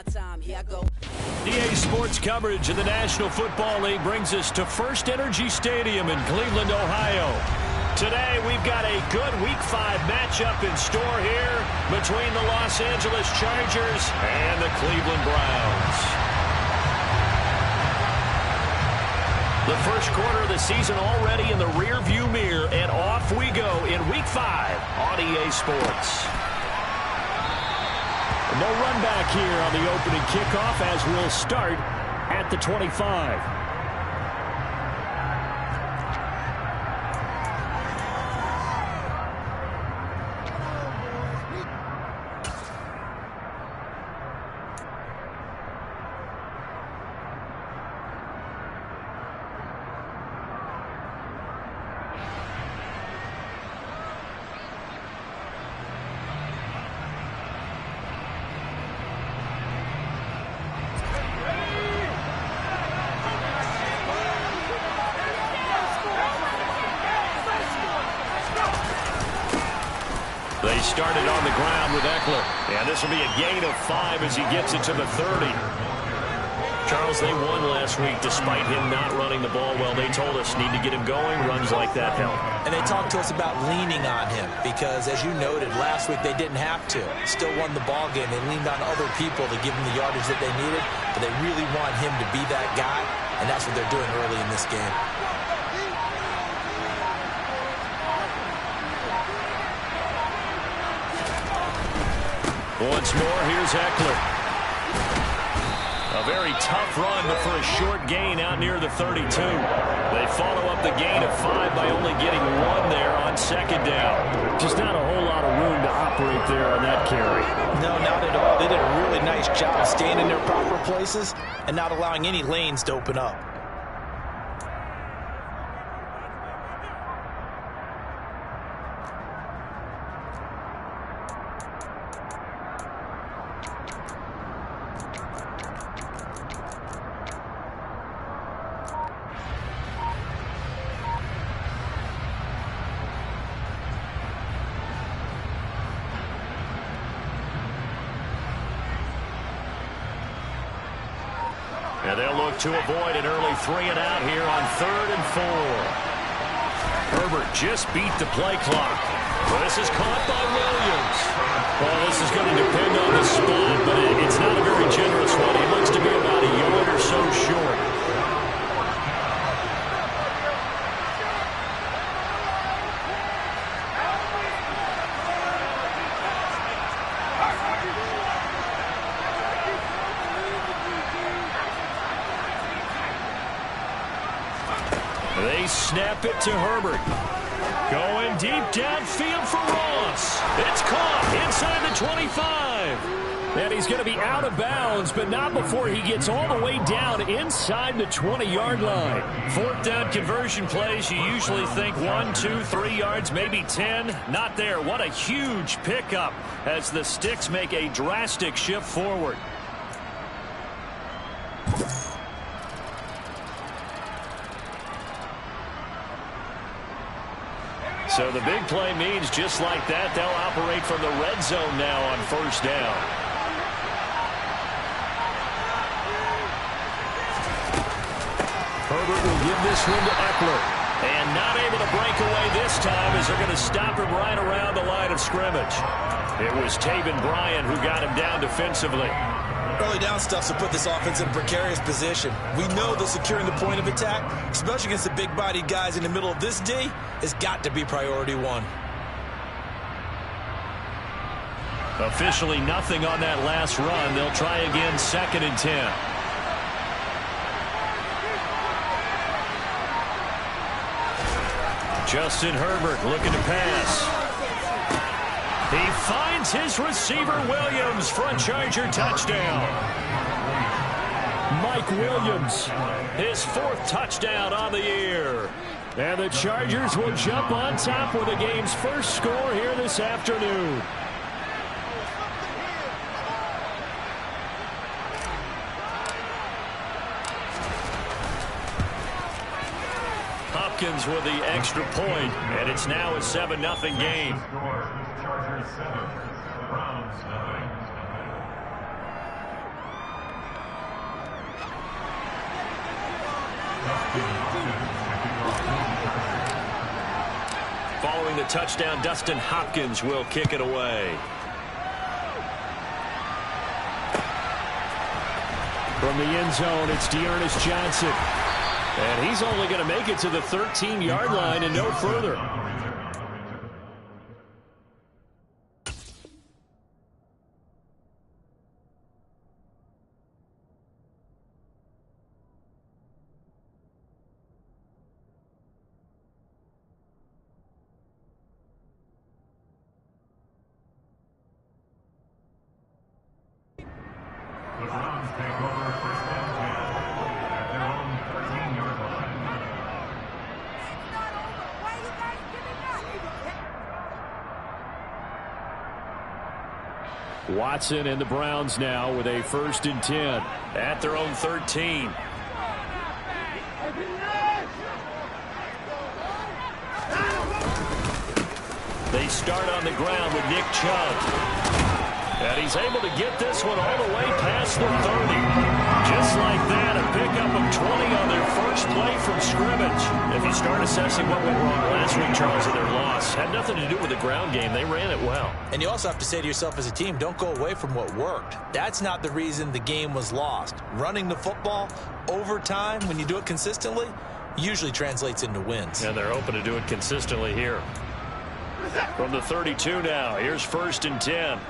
my time. Here I go. EA Sports coverage of the National Football League brings us to First Energy Stadium in Cleveland, Ohio. Today, we've got a good Week 5 matchup in store here between the Los Angeles Chargers and the Cleveland Browns. The first quarter of the season already in the rear-view mirror, and off we go in Week 5 on EA Sports. No run back here on the opening kickoff as we'll start at the 25. They started on the ground with Eckler. And this will be a gain of 5 as he gets it to the 30. Charles, they won last week despite him not running the ball well. They told us need to get him going. Runs like that help. And they talked to us about leaning on him because, as you noted, last week they didn't have to. Still won the ball game. They leaned on other people to give them the yardage that they needed. But they really want him to be that guy, and that's what they're doing early in this game. Once more, here's Eckler. A very tough run, but for a short gain out near the 32. They follow up the gain of 5 by only getting 1 there on second down. Just not a whole lot of room to operate there on that carry. No, not at all. They did a really nice job staying in their proper places and not allowing any lanes to open up. And they'll look to avoid an early 3-and-out here on 3rd and 4. Herbert just beat the play clock. Well, this is caught by Williams. Well, this is going to depend on the spot, but it's not a very generous one. He looks to be about a yard or so short. They snap it to Herbert. Going deep downfield for Ross. It's caught inside the 25. And he's going to be out of bounds, but not before he gets all the way down inside the 20-yard line. 4th down conversion plays, you usually think 1, 2, 3 yards, maybe 10. Not there. What a huge pickup as the Sticks make a drastic shift forward. So the big play means just like that, they'll operate from the red zone now on 1st down. Herbert will give this one to Eckler. And not able to break away this time as they're going to stop him right around the line of scrimmage. It was Taven Bryan who got him down defensively. Early down stuff to put this offense in a precarious position. We know that securing the point of attack, especially against the big-bodied guys in the middle of this D, has got to be priority 1. Officially nothing on that last run. They'll try again 2nd and 10. Justin Herbert looking to pass. He finds his receiver, Williams, for a Charger touchdown. Mike Williams, his 4th touchdown on the year. And the Chargers will jump on top with the game's first score here this afternoon. Hopkins with the extra point, and it's now a 7-0 game. Following the touchdown, Dustin Hopkins will kick it away. From the end zone, it's Dearness Johnson. And he's only going to make it to the 13-yard line and no further. The Browns take over first and 10 at their own 13-yard line. Watson and the Browns now with a 1st and 10 at their own 13. They start on the ground with Nick Chubb. And he's able to get this one all the way past the 30. Just like that, a pickup of 20 on their first play from scrimmage. If you start assessing what went wrong last week, Charles, in their loss, had nothing to do with the ground game. They ran it well. And you also have to say to yourself as a team, don't go away from what worked. That's not the reason the game was lost. Running the football over time, when you do it consistently, usually translates into wins. And they're hoping to do it consistently here. From the 32 now, here's 1st and 10.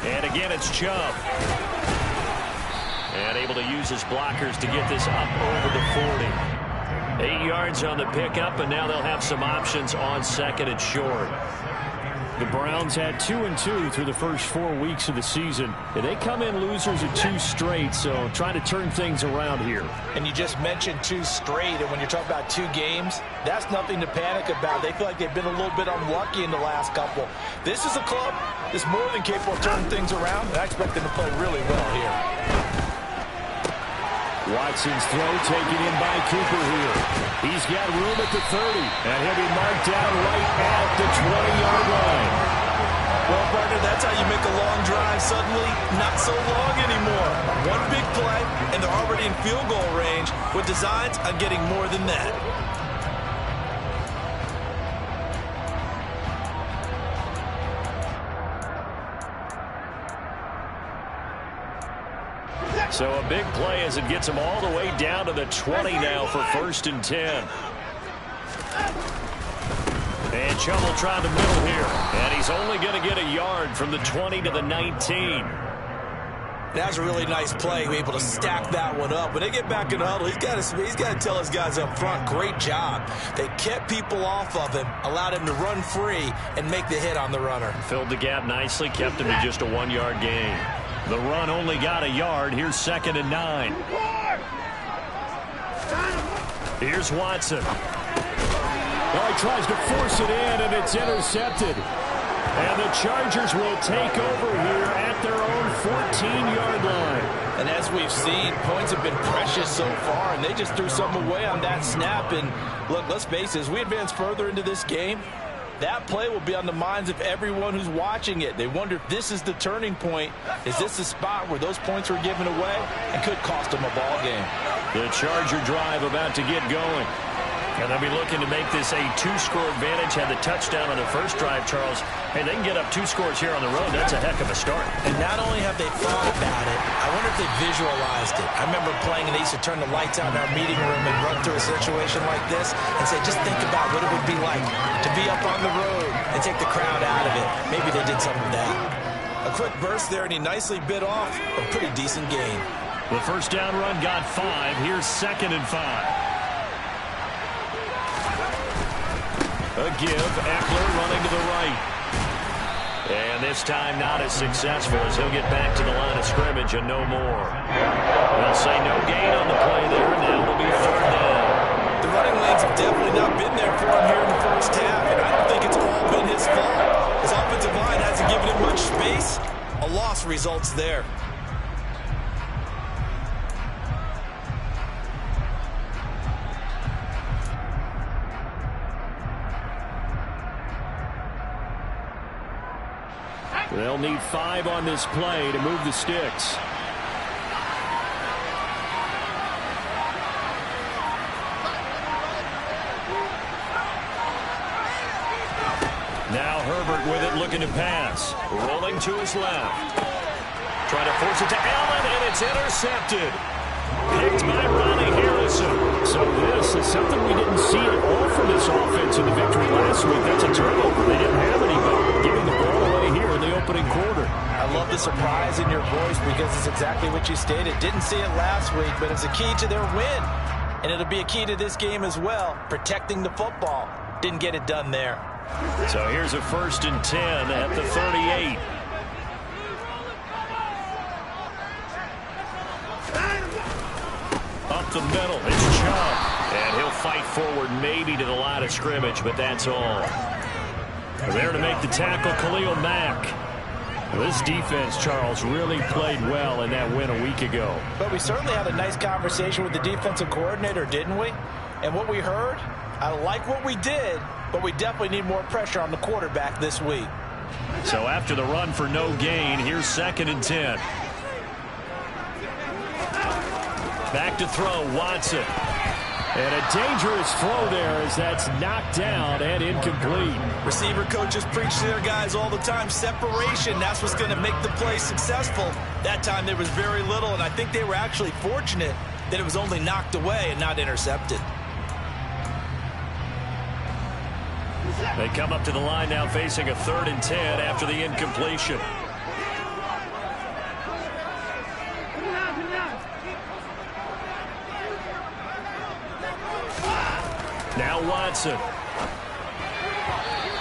And again, it's Chubb. And able to use his blockers to get this up over the 40. 8 yards on the pickup, and now they'll have some options on 2nd and short. The Browns had 2-2 through the first 4 weeks of the season. And they come in losers of 2 straight, so trying to turn things around here. And you just mentioned 2 straight, and when you're talking about 2 games, that's nothing to panic about. They feel like they've been a little bit unlucky in the last couple. This is a club that's more than capable of turning things around, and I expect them to play really well here. Watson's throw taken in by Cooper here. He's got room at the 30, and he'll be marked down right at the 20-yard line. Well, partner, that's how you make a long drive suddenly not so long anymore. One big play, and they're already in field goal range with designs on getting more than that. So a big play as it gets them all the way down to the 20 now for 1st and 10. And Chubb will try the middle here. And he's only going to get a yard from the 20 to the 19. That's a really nice play, able to stack that one up. When they get back in the huddle, he's got to tell his guys up front, great job. They kept people off of him, allowed him to run free and make the hit on the runner. Filled the gap nicely, kept him to just a 1-yard gain. The run only got a yard. Here's 2nd and 9. Here's Watson. Well, he tries to force it in, and it's intercepted. And the Chargers will take over here at their own 14-yard line. And as we've seen, points have been precious so far, and they just threw some away on that snap. And look, let's face it, as we advance further into this game, that play will be on the minds of everyone who's watching it. They wonder if this is the turning point. Is this the spot where those points were given away and could cost them a ball game? The Charger drive about to get going. And they'll be looking to make this a 2-score advantage. Had the touchdown on their first drive, Charles. Hey, they can get up 2 scores here on the road. That's a heck of a start. And not only have they thought about it, I wonder if they visualized it. I remember playing, and they used to turn the lights out in our meeting room and run through a situation like this and say, just think about what it would be like to be up on the road and take the crowd out of it. Maybe they did some of that. A quick burst there, and he nicely bit off a pretty decent gain. The first down run got 5. Here's 2nd and 5. A give, Eckler running to the right. And this time not as successful as he'll get back to the line of scrimmage and no more. They'll say no gain on the play there, and now it'll be 3rd down. The running lanes have definitely not been there for him here in the first half, and I don't think it's all been his fault. His offensive line hasn't given him much space. A loss results there. They'll need 5 on this play to move the sticks. Now Herbert with it, looking to pass. Rolling to his left. Trying to force it to Allen, and it's intercepted. Picked by Ronnie Harrison. So this is something we didn't see at all from this offense in the victory last week. That's a turnover. They didn't have anybody giving the ball away here in the opening quarter. I love the surprise in your voice because it's exactly what you stated. Didn't see it last week, but it's a key to their win. And it'll be a key to this game as well, protecting the football. Didn't get it done there. So here's a 1st and 10 at the 38. Up the middle, it's Chubb. And he'll fight forward maybe to the line of scrimmage, but that's all. There to make the tackle, Khalil Mack. This defense, Charles, really played well in that win a week ago. But we certainly had a nice conversation with the defensive coordinator, didn't we? And what we heard, I like what we did, but we definitely need more pressure on the quarterback this week. So after the run for no gain, here's 2nd and 10. Back to throw, Watson. And a dangerous throw there as that's knocked down and incomplete. Receiver coaches preach to their guys all the time. Separation, that's what's going to make the play successful. That time there was very little, and I think they were actually fortunate that it was only knocked away and not intercepted. They come up to the line now facing a 3rd and 10 after the incompletion. Now Watson.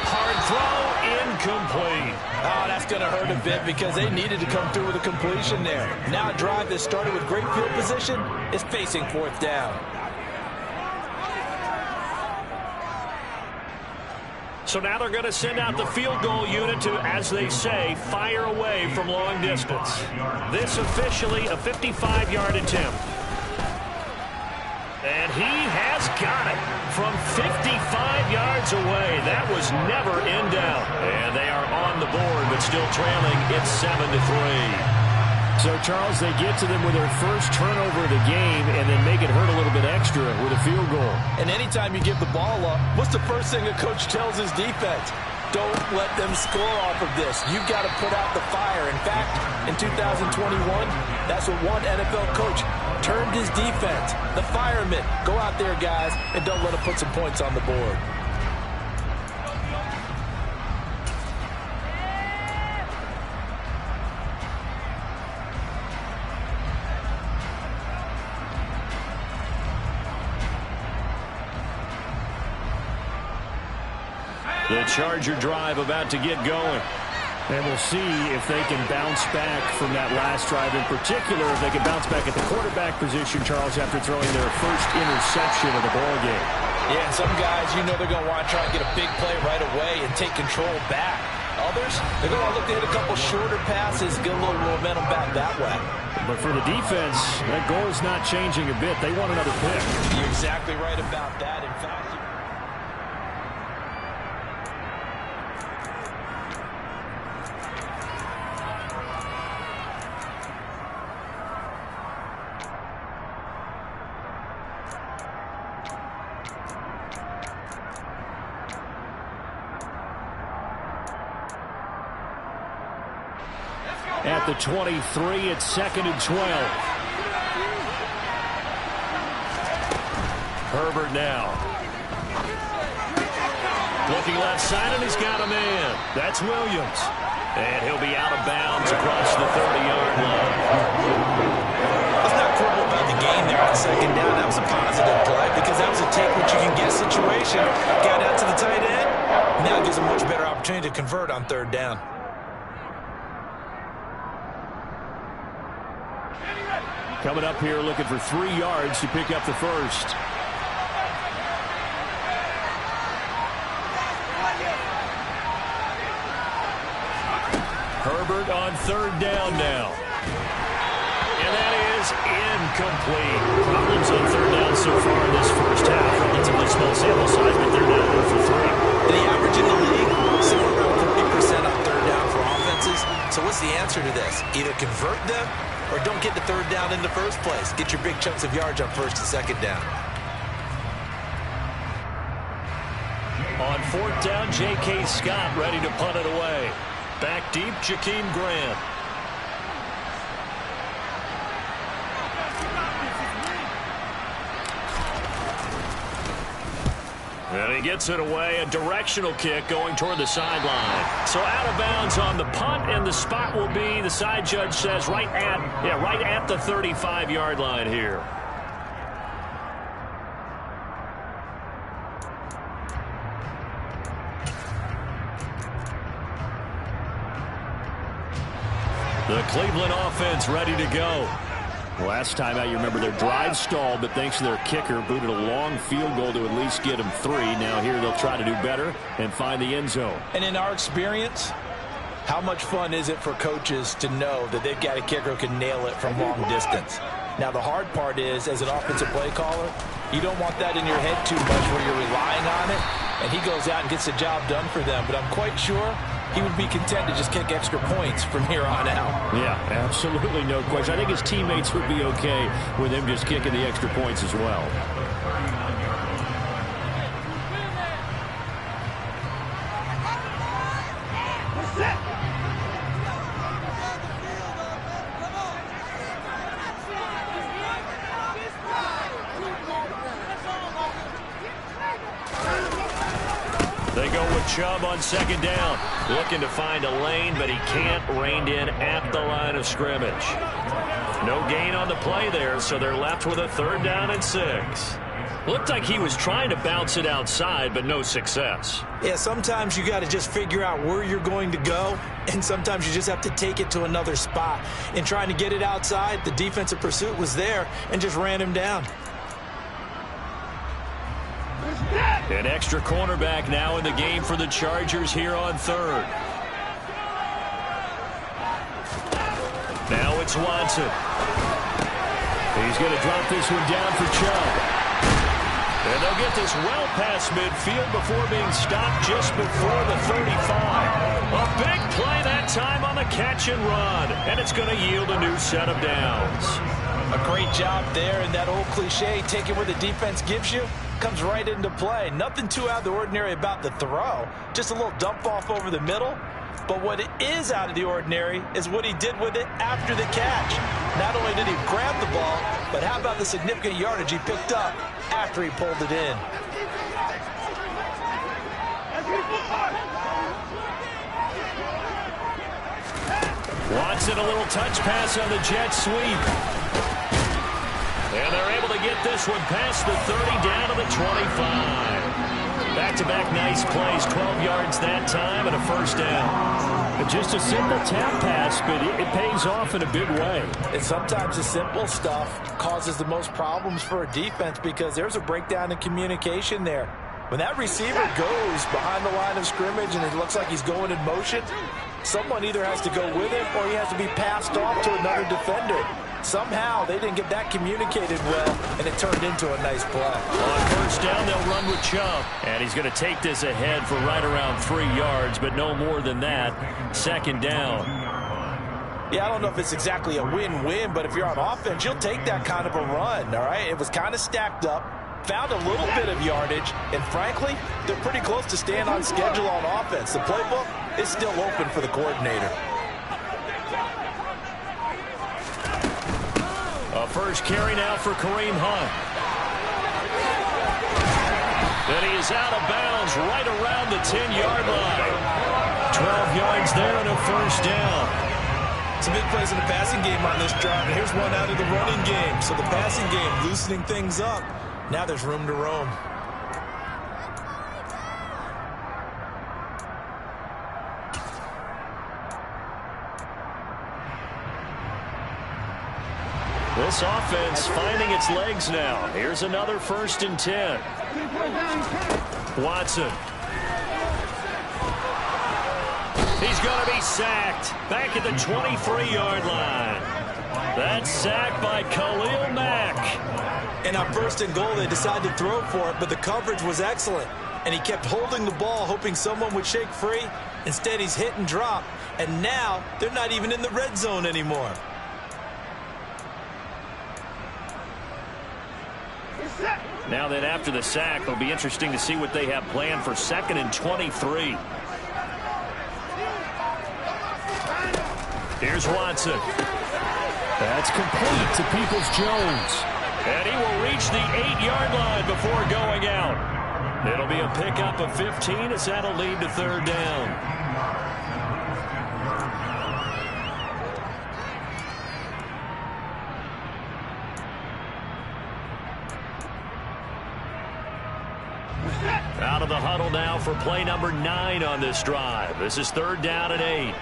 Hard throw, incomplete. Oh, that's going to hurt a bit because they needed to come through with a completion there. Now a drive that started with great field position is facing 4th down. So now they're going to send out the field goal unit to, as they say, fire away from long distance. This officially a 55-yard attempt. And he has got it from 55 yards away. That was never in doubt. And they are on the board, but still trailing. It's 7-3. So, Charles, they get to them with their first turnover of the game and then make it hurt a little bit extra with a field goal. And anytime you give the ball up, what's the first thing a coach tells his defense? Don't let them score off of this. You've got to put out the fire. In fact, in 2021, that's what one NFL coach termed his defense. The firemen. Go out there, guys, and don't let them put some points on the board. The Charger drive about to get going. And we'll see if they can bounce back from that last drive. In particular, if they can bounce back at the quarterback position, Charles, after throwing their first interception of the ball game. Yeah, and some guys, you know they're going to want to try and get a big play right away and take control back. Others, they're going to look to hit a couple shorter passes, get a little momentum back that way. But for the defense, that goal is not changing a bit. They want another pick. You're exactly right about that. In fact, at the 23, it's 2nd and 12. Herbert now. Looking left side, and he's got a man. That's Williams. And he'll be out of bounds across the 30-yard line. Let's not quibble about the game there on 2nd down. That was a positive play because that was a take-what-you-can-get situation. Got out to the tight end. Now it gives a much better opportunity to convert on 3rd down. Coming up here looking for 3 yards to pick up the first. Herbert on 3rd down now. And that is incomplete. Problems on 3rd down so far in this first half. Relatively small sample size, but they're now 1 for 3. The average in the league, somewhere around 40% on 3rd down for offenses. what's the answer to this? Either convert them or don't get the third down in the first place. Get your big chunks of yards on first and second down. On fourth down, J.K. Scott ready to punt it away. Back deep, Jakeem Grant. And he gets it away, a directional kick going toward the sideline. So out of bounds on the punt, and the spot will be, the side judge says, right at the 35-yard line here. The Cleveland offense ready to go. Last time out, you remember their drive stalled, but thanks to their kicker, booted a long field goal to at least get them 3. Now here they'll try to do better and find the end zone. And in our experience, how much fun is it for coaches to know that they've got a kicker who can nail it from long distance? Now the hard part is, as an offensive play caller, you don't want that in your head too much where you're relying on it, and he goes out and gets the job done for them. But I'm quite sure he would be content to just kick extra points from here on out. Yeah, absolutely no question. I think his teammates would be okay with him just kicking the extra points as well. They go with Chubb on second down. Looking to find a lane, but he can't. Reined in at the line of scrimmage. No gain on the play there, so they're left with a third down and 6. Looked like he was trying to bounce it outside, but no success. Yeah, sometimes you got to just figure out where you're going to go, and sometimes you just have to take it to another spot. In trying to get it outside, the defensive pursuit was there and just ran him down. An extra cornerback now in the game for the Chargers here on third. Now it's Watson. He's going to drop this one down for Chubb. And they'll get this well past midfield before being stopped just before the 35. A big play that time on the catch and run. And it's going to yield a new set of downs. A great job there, and that old cliche, taking what the defense gives you, comes right into play. Nothing too out of the ordinary about the throw. Just a little dump off over the middle. But what is out of the ordinary is what he did with it after the catch. Not only did he grab the ball, but how about the significant yardage he picked up after he pulled it in. Watson, a little touch pass on the jet sweep. And they're able to get this one past the 30 down to the 25. Back-to-back nice plays, 12 yards that time and a first down. Just a simple tap pass, but it pays off in a big way. And sometimes the simple stuff causes the most problems for a defense because there's a breakdown in communication there. When that receiver goes behind the line of scrimmage and it looks like he's going in motion, someone either has to go with him or he has to be passed off to another defender. Somehow they didn't get that communicated well, and it turned into a nice play. On first down, they'll run with Chubb. And he's going to take this ahead for right around 3 yards, but no more than that. Second down. Yeah, I don't know if it's exactly a win-win, but if you're on offense, you'll take that kind of a run, all right? It was kind of stacked up, found a little bit of yardage, and frankly, they're pretty close to staying on schedule on offense. The playbook is still open for the coordinator. A first carry now for Kareem Hunt. And he is out of bounds right around the 10-yard line. 12 yards there and a first down. Some big plays in the passing game on this drive, and here's one out of the running game. So the passing game loosening things up. Now there's room to roam. This offense finding its legs now. Here's another 1st and 10. Watson. He's going to be sacked back at the 23-yard line. That's sacked by Khalil Mack. And on 1st and goal, they decided to throw for it, but the coverage was excellent. And he kept holding the ball, hoping someone would shake free. Instead, he's hit and drop. and now they're not even in the red zone anymore. Now then, after the sack, it'll be interesting to see what they have planned for 2nd and 23. Here's Watson. That's complete to Peoples-Jones. And he will reach the 8-yard line before going out. It'll be a pickup of 15 as that'll lead to 3rd down. Out of the huddle now for play number 9 on this drive. This is 3rd down and 8.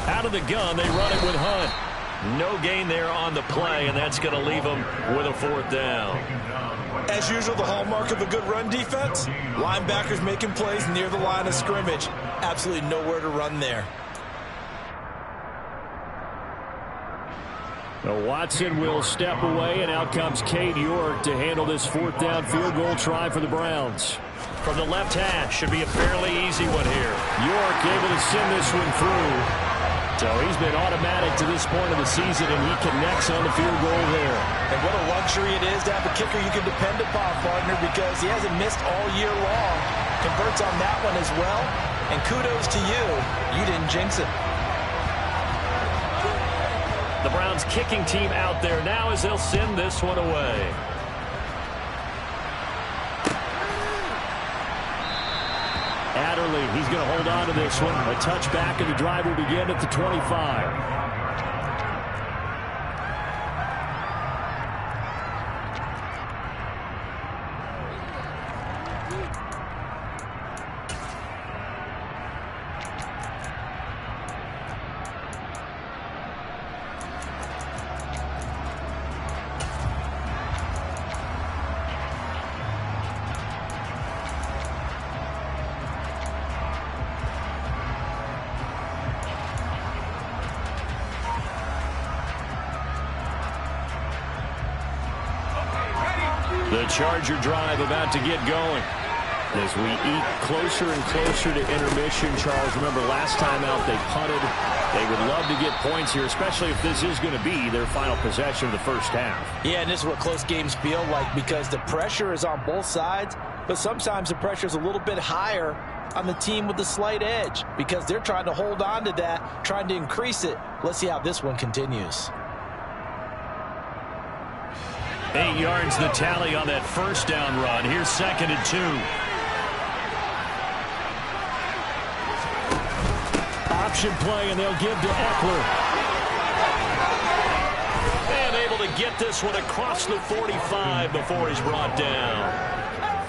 Out of the gun, they run it with Hunt. No gain there on the play, and that's going to leave them with a 4th down. As usual, the hallmark of a good run defense, linebackers making plays near the line of scrimmage. Absolutely nowhere to run there. Now Watson will step away, and out comes Cade York to handle this 4th down field goal try for the Browns. From the left hash, should be a fairly easy one here. York able to send this one through. So he's been automatic to this point of the season, and he connects on the field goal there. And what a luxury it is to have a kicker you can depend upon, partner, because he hasn't missed all year long. Converts on that one as well. And kudos to you. You didn't jinx it. The Browns kicking team out there now as they'll send this one away. Adderley, he's going to hold on to this one. A touchback, and the drive will begin at the 25. The Charger drive about to get going. As we eat closer and closer to intermission, Charles, remember last time out they punted. They would love to get points here, especially if this is going to be their final possession of the first half. Yeah, and this is what close games feel like because the pressure is on both sides, but sometimes the pressure is a little bit higher on the team with the slight edge because they're trying to hold on to that, trying to increase it. Let's see how this one continues. 8 yards the tally on that first down run. Here's 2nd and 2. Option play, and they'll give to Eckler. And able to get this one across the 45 before he's brought down.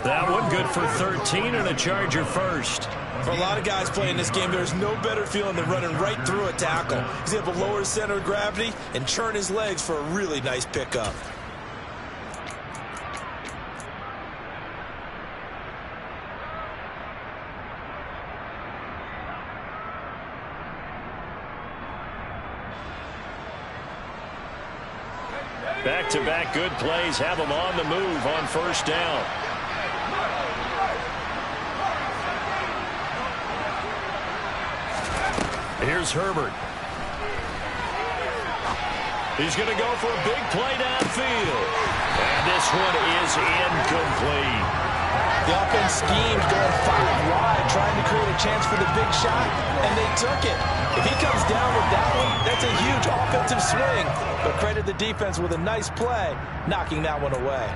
That one good for 13 and a Charger first. For a lot of guys playing this game, there's no better feeling than running right through a tackle. He's able to lower his center of gravity and churn his legs for a really nice pickup. Back-to-back good plays have them on the move on first down. Here's Herbert. He's going to go for a big play downfield. And this one is incomplete. The offense schemes going 5 wide, trying to create a chance for the big shot, and they took it. If he comes down with that one, that's a huge offensive swing. But credit the defense with a nice play, knocking that one away.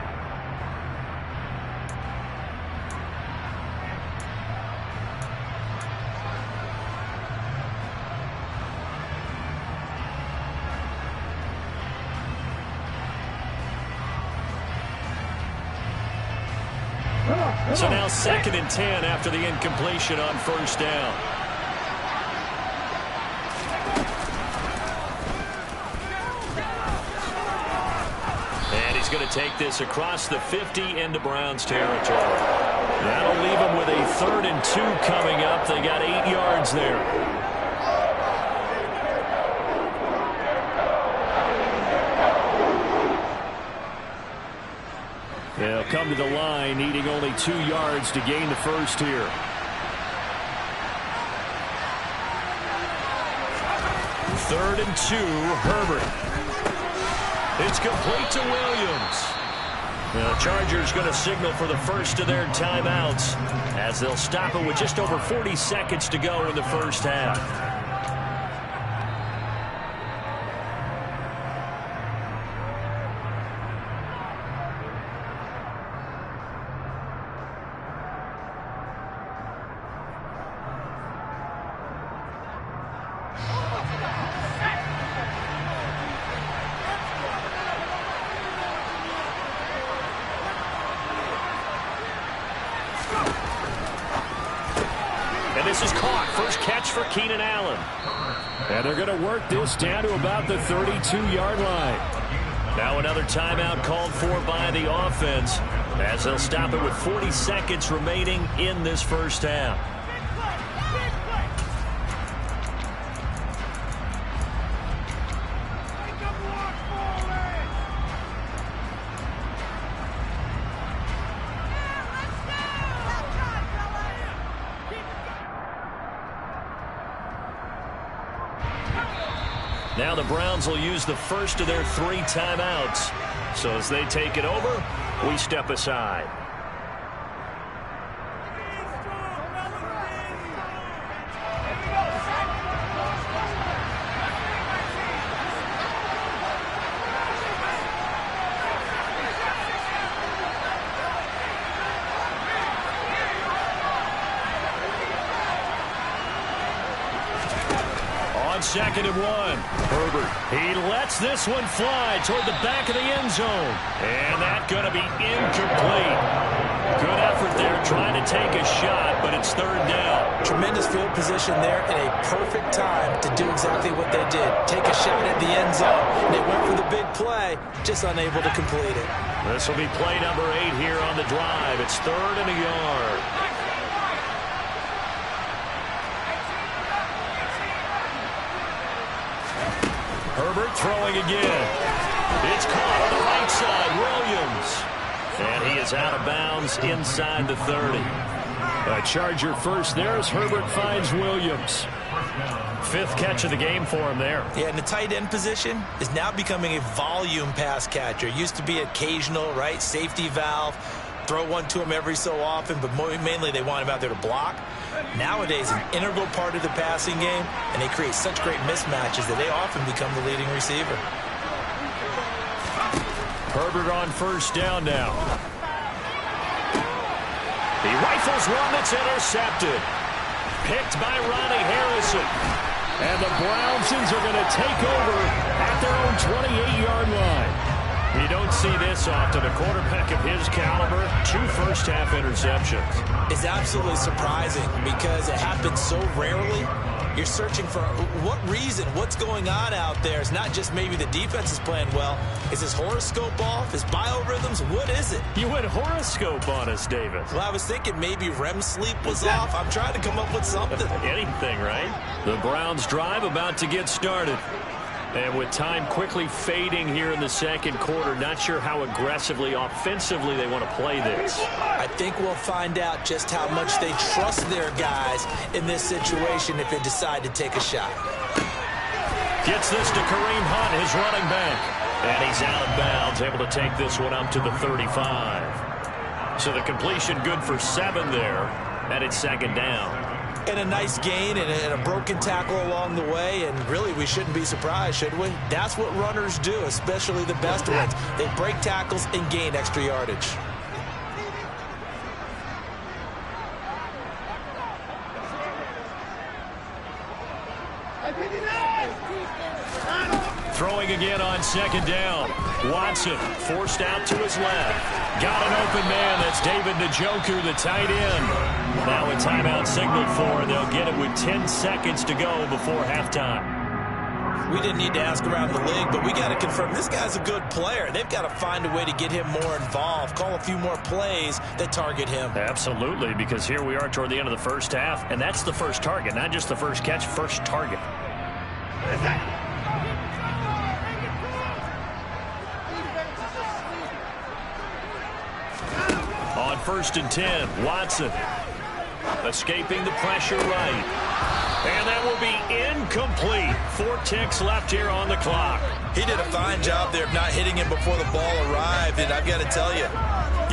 So now 2nd and 10 after the incompletion on first down. And he's going to take this across the 50 into Browns territory. That'll leave him with a 3rd and 2 coming up. They got 8 yards there. They'll come to the line, needing only 2 yards to gain the first here. Third and 2, Herbert. It's complete to Williams. The Chargers going to signal for the first of their timeouts as they'll stop it with just over 40 seconds to go in the first half. This is caught. First catch for Keenan Allen. And they're going to work this down to about the 32-yard line. Now another timeout called for by the offense as they'll stop it with 40 seconds remaining in this first half. Now the Browns will use the first of their 3 timeouts. So as they take it over, we step aside. Second and 1. Herbert. He lets this one fly toward the back of the end zone. And that's going to be incomplete. Good effort there trying to take a shot, but it's third down. Tremendous field position there and a perfect time to do exactly what they did. Take a shot at the end zone. They went for the big play, just unable to complete it. This will be play number 8 here on the drive. It's third and a yard. Herbert throwing again. It's caught on the right side. Williams. And he is out of bounds inside the 30. A Charger first there as Herbert finds Williams. 5th catch of the game for him there. Yeah, and the tight end position is now becoming a volume pass catcher. Used to be occasional, right? Safety valve. Throw one to him every so often, but mainly they want him out there to block. Nowadays, an integral part of the passing game, and they create such great mismatches that they often become the leading receiver. Herbert on first down now. He rifles one that's intercepted. Picked by Ronnie Harrison. And the Brownsons are going to take over at their own 28-yard line. You don't see this often. A quarterback of his caliber, 2 first-half interceptions. It's absolutely surprising because it happens so rarely. You're searching for what reason, what's going on out there. It's not just maybe the defense is playing well. Is his horoscope off? His biorhythms? What is it? You went horoscope on us, Davis. Well, I was thinking maybe REM sleep was off. I'm trying to come up with something. Anything, right? The Browns drive about to get started. And with time quickly fading here in the second quarter, not sure how aggressively, offensively they want to play this. I think we'll find out just how much they trust their guys in this situation if they decide to take a shot. Gets this to Kareem Hunt, his running back. And he's out of bounds, able to take this one up to the 35. So the completion good for 7 there, and it's second down. And a nice gain and a broken tackle along the way, and really we shouldn't be surprised, should we? That's what runners do, especially the best ones. They break tackles and gain extra yardage. Throwing again on second down. Watson forced out to his left. Got an open man. That's David Njoku, the tight end. Now a timeout signaled for, and they'll get it with 10 seconds to go before halftime. We didn't need to ask around the league, but we got to confirm this guy's a good player. They've got to find a way to get him more involved, call a few more plays that target him. Absolutely, because here we are toward the end of the first half, and that's the first target, not just the first catch, first target. 1st and 10. Watson escaping the pressure right. And that will be incomplete. 4 ticks left here on the clock. He did a fine job there of not hitting him before the ball arrived. And I've got to tell you,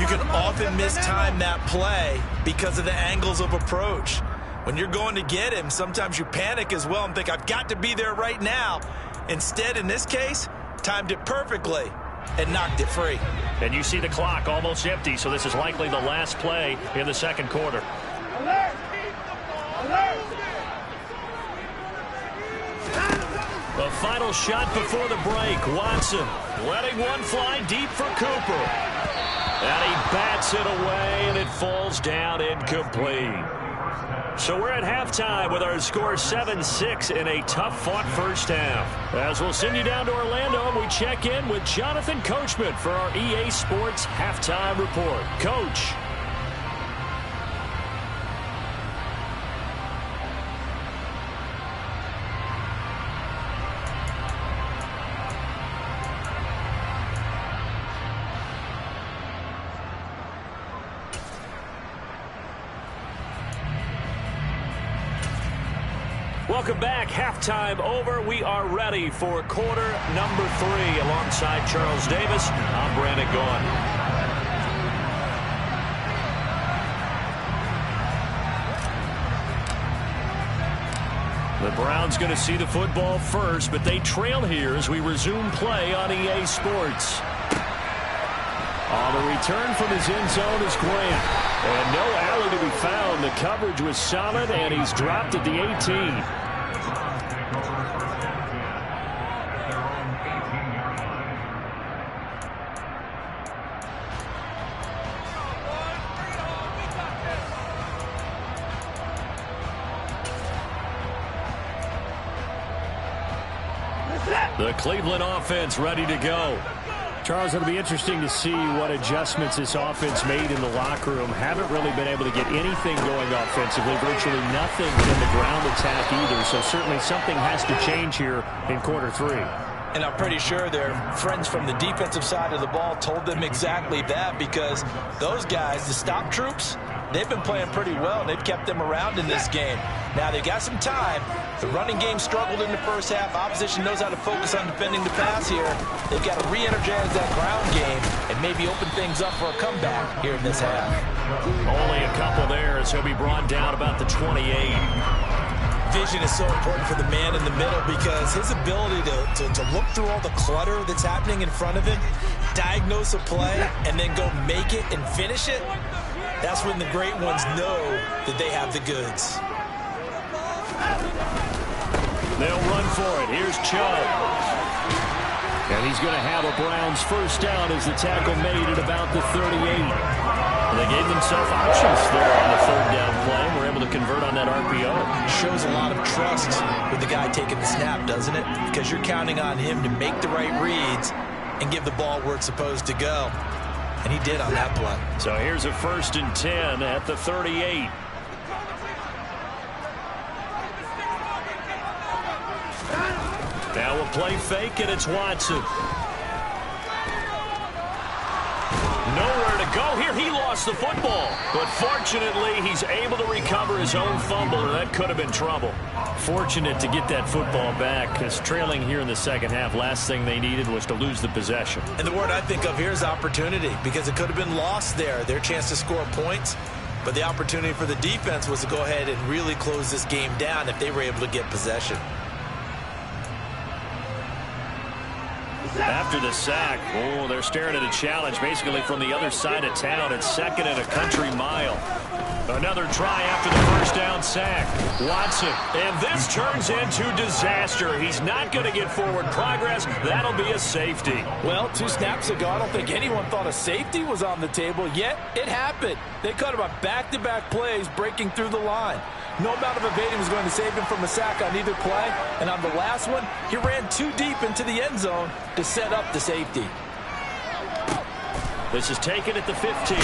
you can often mistime that play because of the angles of approach. When you're going to get him, sometimes you panic as well and think, I've got to be there right now. Instead, in this case, timed it perfectly and knocked it free. And you see the clock almost empty, so this is likely the last play in the second quarter. Alert! Alert! The final shot before the break. Watson letting one fly deep for Cooper. And he bats it away, and it falls down incomplete. So we're at halftime with our score 7-6 in a tough-fought first half. As we'll send you down to Orlando, and we check in with Jonathan Coachman for our EA Sports Halftime Report. Coach. Welcome back. Halftime over. We are ready for quarter number 3. Alongside Charles Davis, I'm Brandon Gaughan. The Browns going to see the football first, but they trail here as we resume play on EA Sports. On the return from his end zone is Grant. And no alley to be found. The coverage was solid, and he's dropped at the 18. The Cleveland offense ready to go. Charles, it'll be interesting to see what adjustments this offense made in the locker room. Haven't really been able to get anything going offensively. Virtually nothing in the ground attack either. So certainly something has to change here in quarter 3. And I'm pretty sure their friends from the defensive side of the ball told them exactly that, because those guys, the stop troops, they've been playing pretty well. They've kept them around in this game. Now, they've got some time. The running game struggled in the first half. Opposition knows how to focus on defending the pass here. They've got to re-energize that ground game and maybe open things up for a comeback here in this half. Only a couple there as he'll be brought down about the 28. Vision is so important for the man in the middle, because his ability to look through all the clutter that's happening in front of him, diagnose a play, and then go make it and finish it, that's when the great ones know that they have the goods. They'll run for it. Here's Chubb. And he's going to have a Browns first down as the tackle made at about the 38. They gave themselves options there on the third down play. We're able to convert on that RPO. Shows a lot of trust with the guy taking the snap, doesn't it? Because you're counting on him to make the right reads and give the ball where it's supposed to go. And he did on that play. So here's a 1st and 10 at the 38. Now we'll play fake, and it's Watson. Nowhere to go here. He lost the football. But fortunately, he's able to recover his own fumble, and that could have been trouble. Fortunate to get that football back, because trailing here in the second half, last thing they needed was to lose the possession. And the word I think of here is opportunity, because it could have been lost there. Their chance to score points. But the opportunity for the defense was to go ahead and really close this game down if they were able to get possession. After the sack, they're staring at a challenge basically from the other side of town. It's 2nd and a country mile. Another try after the first down sack. Watson, and this turns into disaster. He's not going to get forward progress. That'll be a safety. Well, 2 snaps ago, I don't think anyone thought a safety was on the table, yet it happened. They cut him on back-to-back plays, breaking through the line. No amount of evading was going to save him from a sack on either play. And on the last one, he ran too deep into the end zone to set up the safety. This is taken at the 15.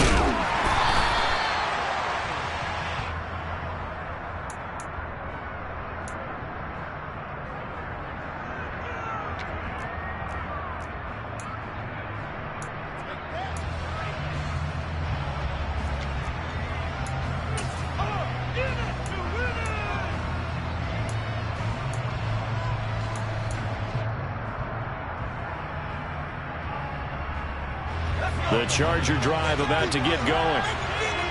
The Charger drive about to get going.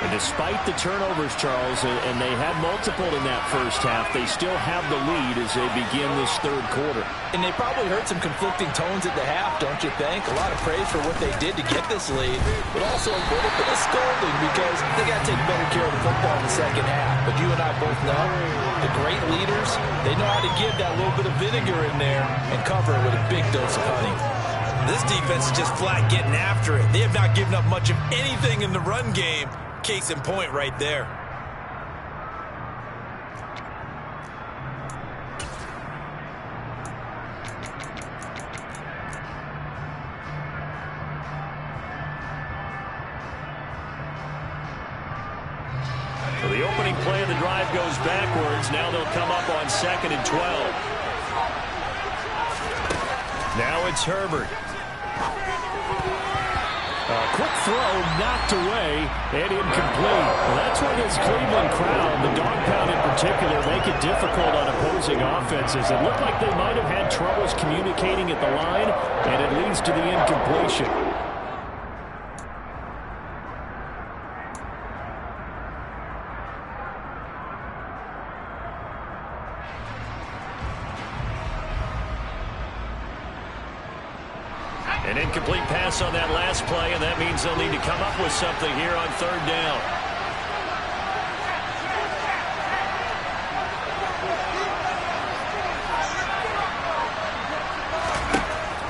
And despite the turnovers, Charles, and they had multiple in that first half, they still have the lead as they begin this third quarter. And they probably heard some conflicting tones at the half, don't you think? A lot of praise for what they did to get this lead, but also a little bit of scolding because they got to take better care of the football in the second half. But you and I both know the great leaders, they know how to give that little bit of vinegar in there and cover it with a big dose of honey. This defense is just flat getting after it. They have not given up much of anything in the run game. Case in point right there. So the opening play of the drive goes backwards. Now they'll come up on 2nd and 12. Now it's Herbert. Quick throw, knocked away, and incomplete. Well, that's what this Cleveland crowd, the dog pound in particular, make it difficult on opposing offenses. It looked like they might have had troubles communicating at the line, and it leads to the incompletion. An incomplete pass on that last play, and that means they'll need to come up with something here on 3rd down.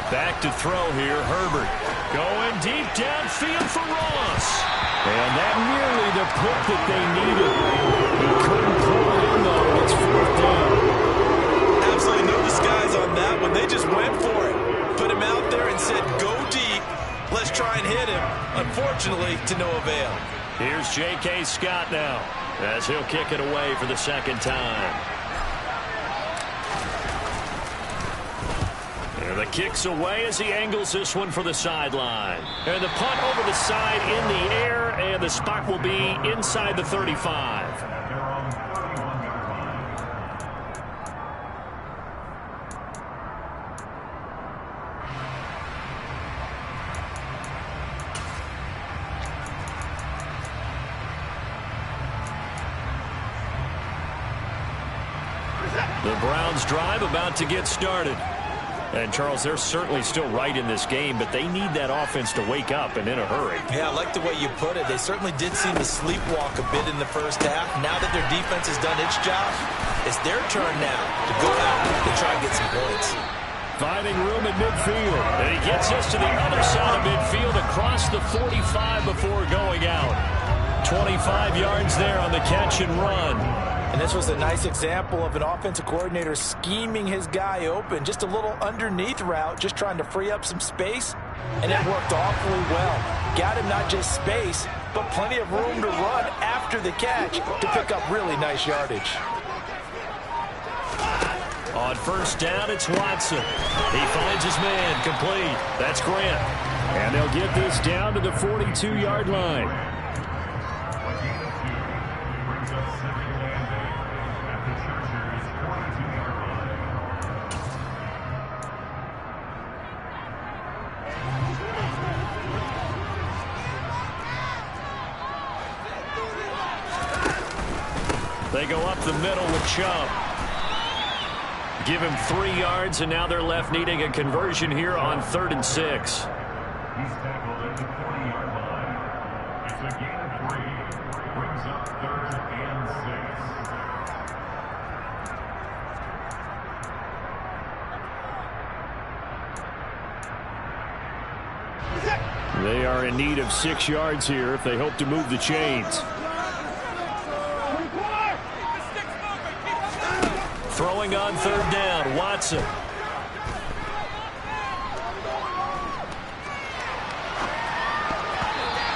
Back to throw here, Herbert. Going deep downfield for Ross. And that nearly the pick that they needed. He couldn't pull it in, though, and it's 4th down. Absolutely no disguise on that one. They just went for it. Put him out there and said, go deep. Let's try and hit him. Unfortunately, to no avail. Here's J.K. Scott now, as he'll kick it away for the 2nd time. And the kick's away as he angles this one for the sideline. And the punt over the side in the air, and the spot will be inside the 35. The Browns drive about to get started. And, Charles, they're certainly still right in this game, but they need that offense to wake up and in a hurry. Yeah, I like the way you put it. They certainly did seem to sleepwalk a bit in the first half. Now that their defense has done its job, it's their turn now to go out and try and get some points. Finding room at midfield. And he gets us to the other side of midfield across the 45 before going out. 25 yards there on the catch and run. And this was a nice example of an offensive coordinator scheming his guy open. Just a little underneath route, just trying to free up some space. And it worked awfully well. Got him not just space, but plenty of room to run after the catch to pick up really nice yardage. On 1st down, it's Watson. He finds his man, complete. That's Grant. And they'll get this down to the 42-yard line. They go up the middle with Chubb. Give him 3 yards, and now they're left needing a conversion here on 3rd and 6. He's tackled at the 40-yard line. It's a gain of 3. Brings up 3rd and 6. They are in need of 6 yards here if they hope to move the chains. Throwing on 3rd down, Watson.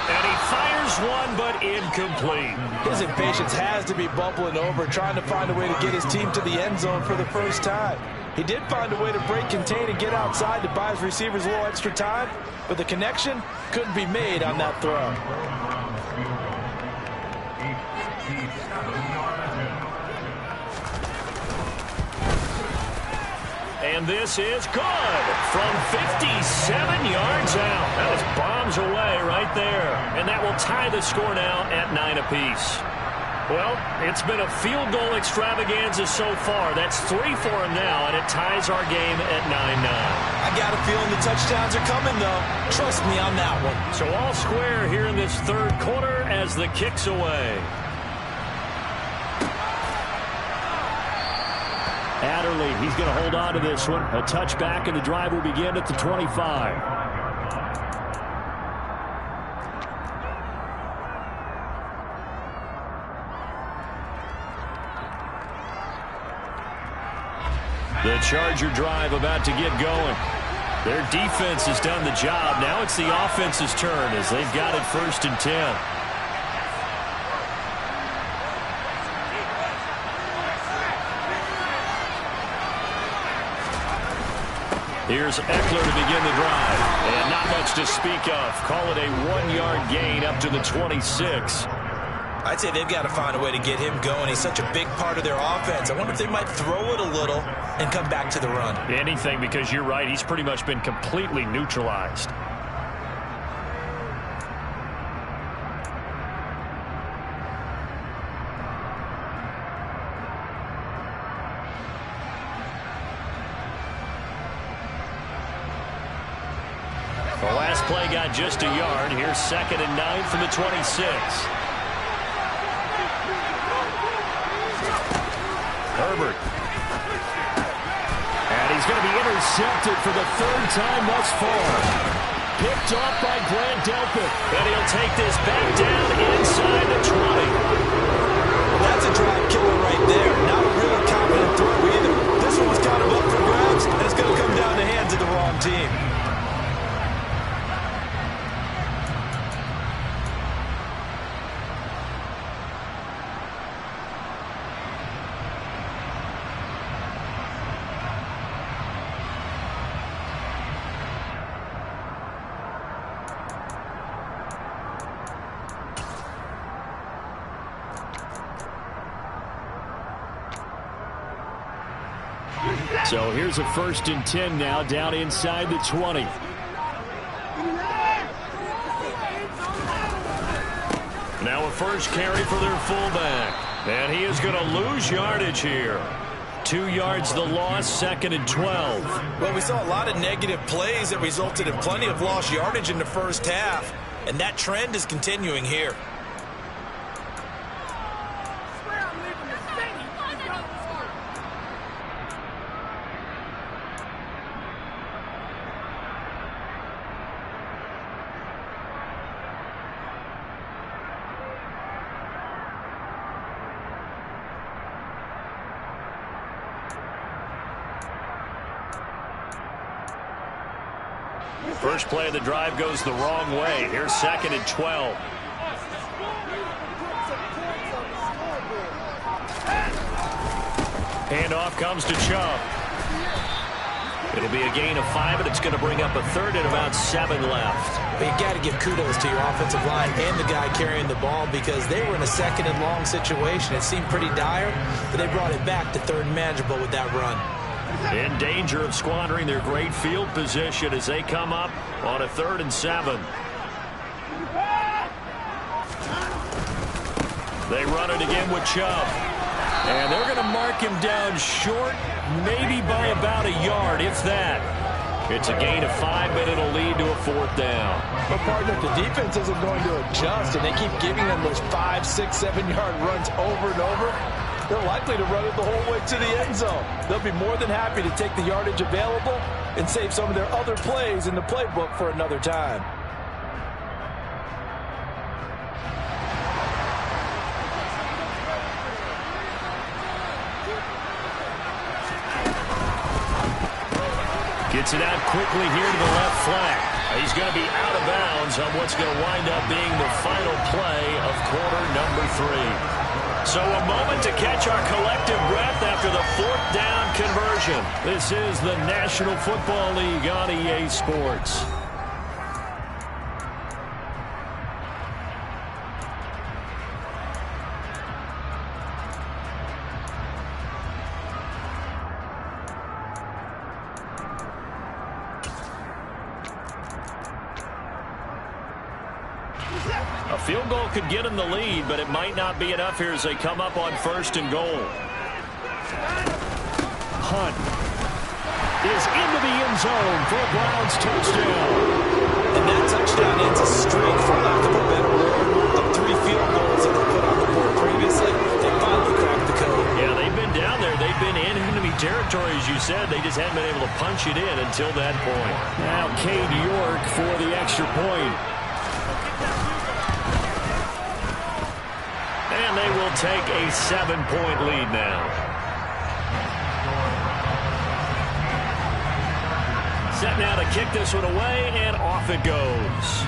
And he fires one, but incomplete. His impatience has to be bubbling over, trying to find a way to get his team to the end zone for the first time. He did find a way to break contain and get outside to buy his receivers a little extra time, but the connection couldn't be made on that throw. And this is good from 57 yards out. That is bombs away right there. And that will tie the score now at 9 apiece. Well, it's been a field goal extravaganza so far. That's 3 for him now, and it ties our game at 9-9. I got a feeling the touchdowns are coming, though. Trust me on that one. So all square here in this third quarter as the kick's away. Adderley, he's going to hold on to this one. A touchback, and the drive will begin at the 25. The Charger drive about to get going. Their defense has done the job. Now it's the offense's turn as they've got it 1st and 10. Here's Eckler to begin the drive. And not much to speak of. Call it a 1-yard gain up to the 26. I'd say they've got to find a way to get him going. He's such a big part of their offense. I wonder if they might throw it a little and come back to the run. Anything, because you're right. He's pretty much been completely neutralized. The last play got just a yard. Here's 2nd and 9 from the 26. Herbert. And he's going to be intercepted for the 3rd time thus far. Picked off by Grant Delpit. And he'll take this back down inside the 20. That's a drive killer right there. Not a really confident throw either. This one was kind of up for grabs, and it's going to come down the hands of the wrong team. So here's a 1st and 10 now down inside the 20. Now a first carry for their fullback. And he is going to lose yardage here. 2 yards the loss, 2nd and 12. Well, we saw a lot of negative plays that resulted in plenty of lost yardage in the first half. And that trend is continuing here. First play of the drive goes the wrong way. Here's 2nd and 12. Handoff comes to Chubb. It'll be a gain of 5, and it's going to bring up a 3rd and about 7 left. But you got to give kudos to your offensive line and the guy carrying the ball because they were in a 2nd and long situation. It seemed pretty dire, but they brought it back to 3rd and manageable with that run. In danger of squandering their great field position as they come up on a 3rd and 7. They run it again with Chubb. And they're going to mark him down short, maybe by about a yard, if that. It's a gain of 5, but it'll lead to a 4th down. But, partner, if the defense isn't going to adjust and they keep giving them those 5, 6, 7-yard runs over and over, they're likely to run it the whole way to the end zone. They'll be more than happy to take the yardage available and save some of their other plays in the playbook for another time. Gets it out quickly here to the left flank. He's going to be out of bounds on what's going to wind up being the final play of quarter number 3. So a moment to catch our collective breath after the 4th down conversion. This is the National Football League on EA Sports. Field goal could get them the lead, but it might not be enough here as they come up on 1st and goal. Hunt is into the end zone for a Browns touchdown. And that touchdown ends a streak, for lack of a better word, of 3 field goals that were put on the board previously. They finally cracked the code. Yeah, they've been down there. They've been in enemy territory, as you said. They just haven't been able to punch it in until that point. Now Cade York for the extra point. And they will take a 7-point lead now. Set now to kick this one away, and off it goes.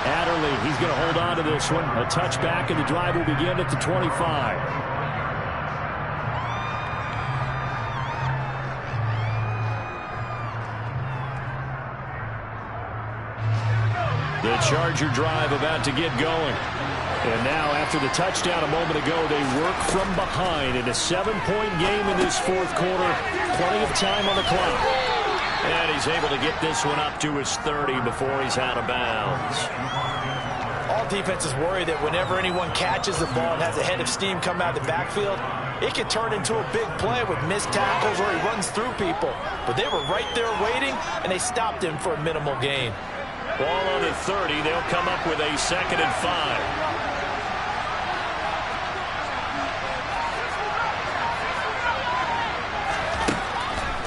Adderley, he's going to hold on to this one. A touchback, and the drive will begin at the 25. The Charger drive about to get going. And now, after the touchdown a moment ago, they work from behind in a 7-point game in this 4th quarter. Plenty of time on the clock. And he's able to get this one up to his 30 before he's out of bounds. All defenses worry that whenever anyone catches the ball and has a head of steam come out of the backfield, it can turn into a big play with missed tackles or he runs through people. But they were right there waiting, and they stopped him for a minimal gain. Ball on the 30. They'll come up with a 2nd and 5.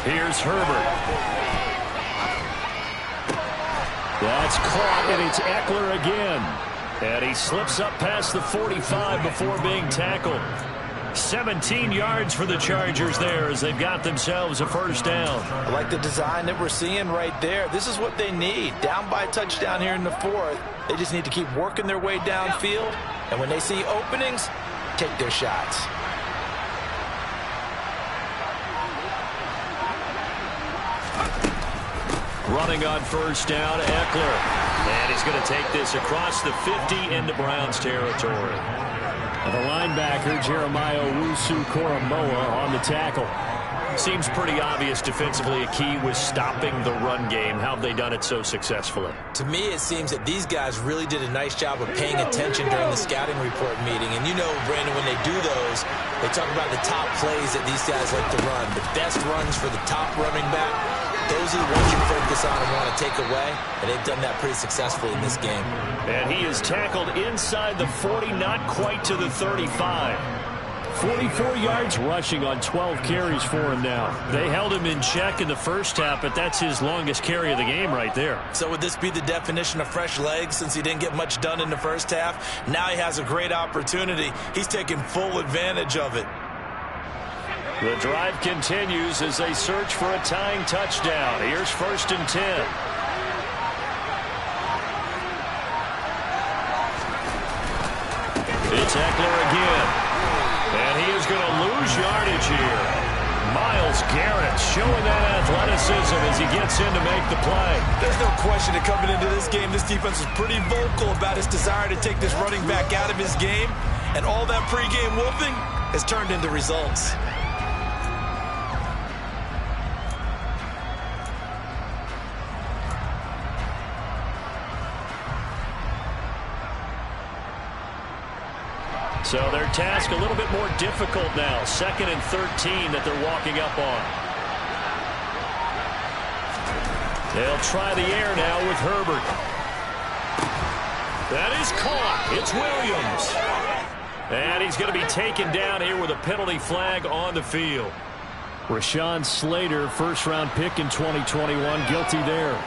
Here's Herbert. That's caught, and it's Eckler again. And he slips up past the 45 before being tackled. 17 yards for the Chargers there as they've got themselves a 1st down. I like the design that we're seeing right there. This is what they need. Down by a touchdown here in the 4th. They just need to keep working their way downfield. And when they see openings, take their shots. Running on 1st down, Eckler. And he's going to take this across the 50 into Browns territory. And the linebacker, Jeremiah Owusu-Koramoah, on the tackle. Seems pretty obvious defensively a key was stopping the run game. How have they done it so successfully? To me, it seems that these guys really did a nice job of paying attention during the scouting report meeting. And you know, Brandon, when they do those, they talk about the top plays that these guys like to run. The best runs for the top running back. Those are the ones you focus on and want to take away, and they've done that pretty successfully in this game. And he is tackled inside the 40, not quite to the 35. 44 yards rushing on 12 carries for him now. They held him in check in the 1st half, but that's his longest carry of the game right there. So would this be the definition of fresh legs since he didn't get much done in the 1st half? Now he has a great opportunity. He's taking full advantage of it. The drive continues as they search for a tying touchdown. Here's 1st and 10. It's Eckler again. And he is going to lose yardage here. Myles Garrett showing that athleticism as he gets in to make the play. There's no question that coming into this game, this defense is pretty vocal about his desire to take this running back out of his game. And all that pregame whooping has turned into results. So their task a little bit more difficult now. 2nd and 13 that they're walking up on. They'll try the air now with Herbert. That is caught. It's Williams. And he's going to be taken down here with a penalty flag on the field. Rashawn Slater, 1st-round pick in 2021, guilty there.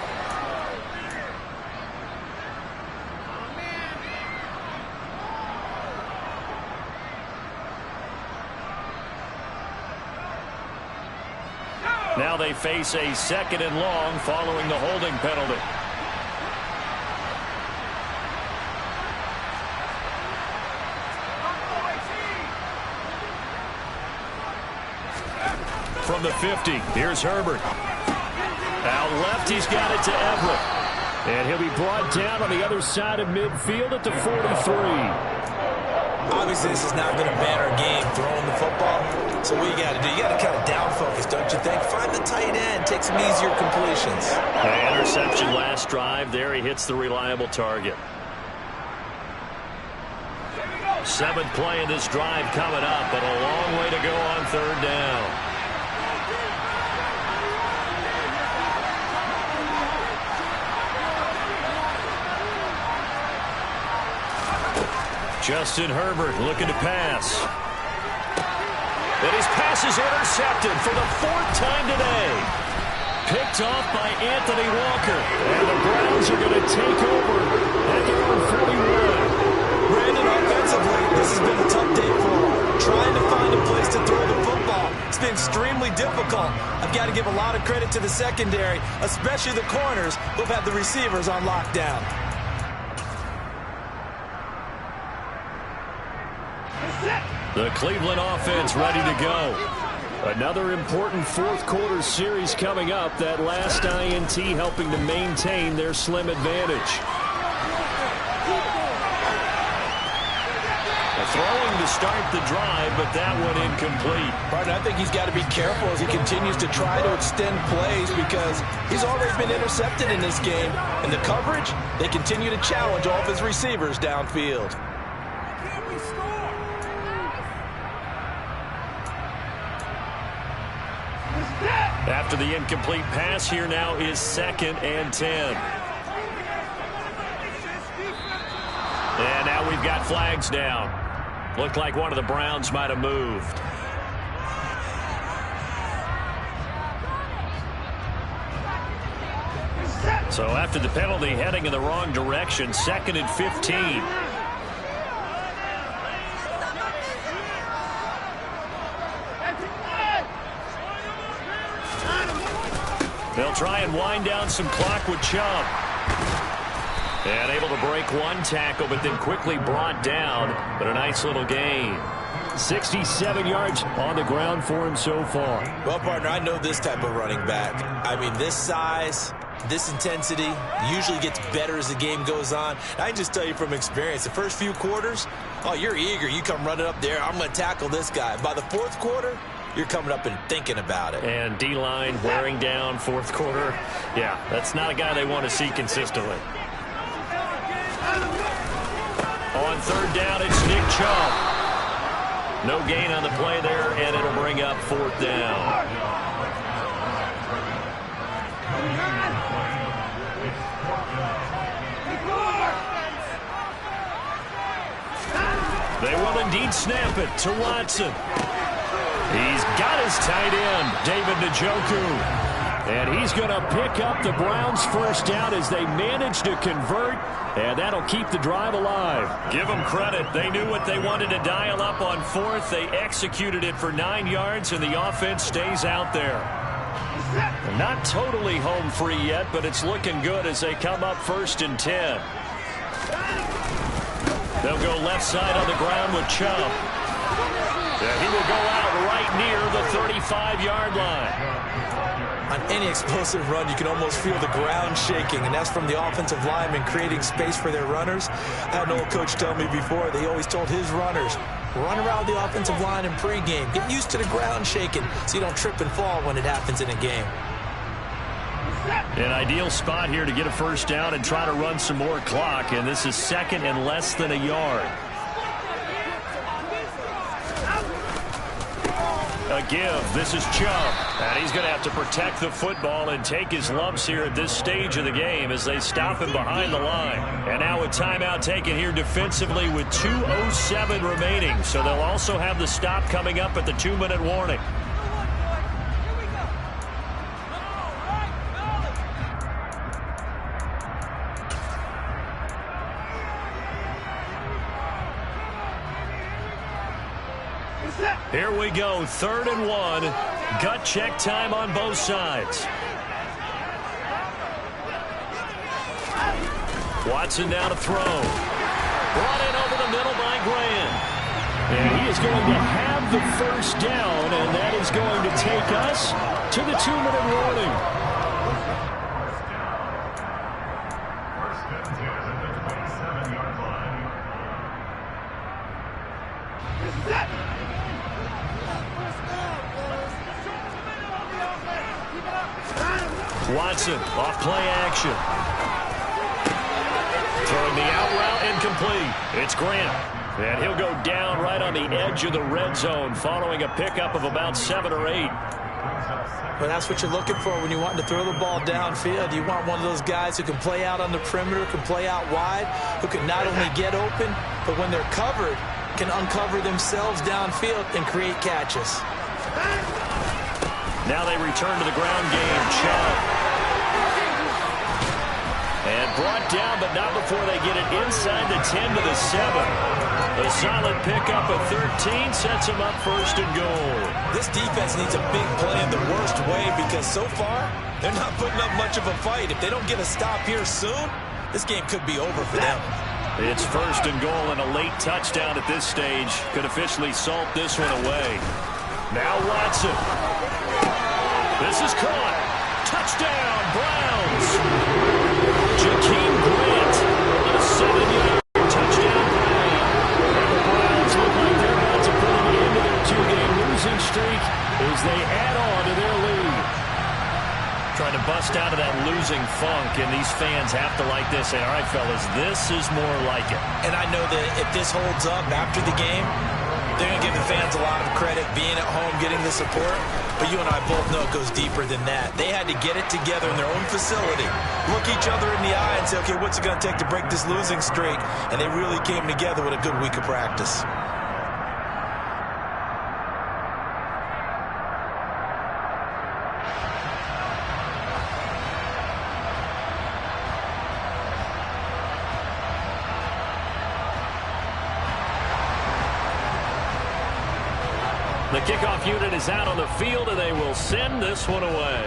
Now they face a 2nd and long following the holding penalty. From the 50, here's Herbert. Out left, he's got it to Everett. And he'll be brought down on the other side of midfield at the 43. Obviously, this has not been a manner game throwing the football. So what you got to do, you got to kind of down focus, don't you think? Find the tight end, take some easier completions. Interception last drive. There he hits the reliable target. 7th play in this drive coming up, but a long way to go on 3rd down. Justin Herbert looking to pass. And his pass is intercepted for the 4th time today. Picked off by Anthony Walker. And the Browns are going to take over at their own 41. Brandon, offensively, this has been a tough day for him. Trying to find a place to throw the football. It's been extremely difficult. I've got to give a lot of credit to the secondary, especially the corners who've had the receivers on lockdown. The Cleveland offense ready to go. Another important 4th quarter series coming up. That last INT helping to maintain their slim advantage. Throwing to start the drive, but that one incomplete. Partner, I think he's got to be careful as he continues to try to extend plays because he's already been intercepted in this game. And the coverage, they continue to challenge all of his receivers downfield. After the incomplete pass, here now is 2nd and 10. And now we've got flags down. Looked like one of the Browns might have moved. So after the penalty, heading in the wrong direction, 2nd and 15. They'll try and wind down some clock with Chubb. And able to break one tackle, but then quickly brought down. But a nice little gain. 67 yards on the ground for him so far. Well, partner, I know this type of running back. I mean, this size, this intensity usually gets better as the game goes on. I can just tell you from experience, the first few quarters, oh, you're eager. You come running up there, I'm going to tackle this guy. By the 4th quarter, you're coming up and thinking about it. And D-line wearing down 4th quarter. Yeah, that's not a guy they want to see consistently. On 3rd down, it's Nick Chubb. No gain on the play there, and it'll bring up 4th down. They will indeed snap it to Watson. He's got his tight end, David Njoku. And he's going to pick up the Browns' 1st down as they manage to convert. And that'll keep the drive alive. Give them credit. They knew what they wanted to dial up on 4th. They executed it for 9 yards, and the offense stays out there. Not totally home free yet, but it's looking good as they come up 1st and 10. They'll go left side on the ground with Chubb. Yeah, he will go out right near the 35-yard line. On any explosive run, you can almost feel the ground shaking, and that's from the offensive linemen creating space for their runners. I had an old coach tell me before, they always told his runners, run around the offensive line in pregame. Get used to the ground shaking so you don't trip and fall when it happens in a game. An ideal spot here to get a 1st down and try to run some more clock, and this is 2nd and less than a yard. A give. This is Chubb. And he's going to have to protect the football and take his lumps here at this stage of the game as they stop him behind the line. And now a timeout taken here defensively with 2:07 remaining. So they'll also have the stop coming up at the 2-minute warning. Here we go, 3rd and 1. Gut check time on both sides. Watson now to throw. Brought in over the middle by Graham. And he is going to have the 1st down, and that is going to take us to the 2-minute warning. Watson off play action. Throwing the out route incomplete. It's Grant. And he'll go down right on the edge of the red zone following a pickup of about 7 or 8. Well, that's what you're looking for when you want to throw the ball downfield. You want one of those guys who can play out on the perimeter, can play out wide, who can not only get open, but when they're covered, can uncover themselves downfield and create catches. Now they return to the ground game. Chubb. And brought down, but not before they get it inside the 10 to the 7. A solid pickup of 13 sets them up first and goal. This defense needs a big play in the worst way because so far, they're not putting up much of a fight. If they don't get a stop here soon, this game could be over for them. It's first and goal, and a late touchdown at this stage could officially salt this one away. Now Watson. This is caught. Touchdown, Browns. Jakeem Grant, a 7-yard touchdown play. And the Browns look like they're about to put an end to their 2-game losing streak as they add on to their lead. Trying to bust out of that losing funk, and these fans have to like this. Say, all right, fellas, this is more like it. And I know that if this holds up after the game, they're going to give the fans a lot of credit being at home, getting the support. But you and I both know it goes deeper than that. They had to get it together in their own facility, look each other in the eye and say, okay, what's it going to take to break this losing streak? And they really came together with a good week of practice. The kickoff unit is out on the field, and they will send this one away.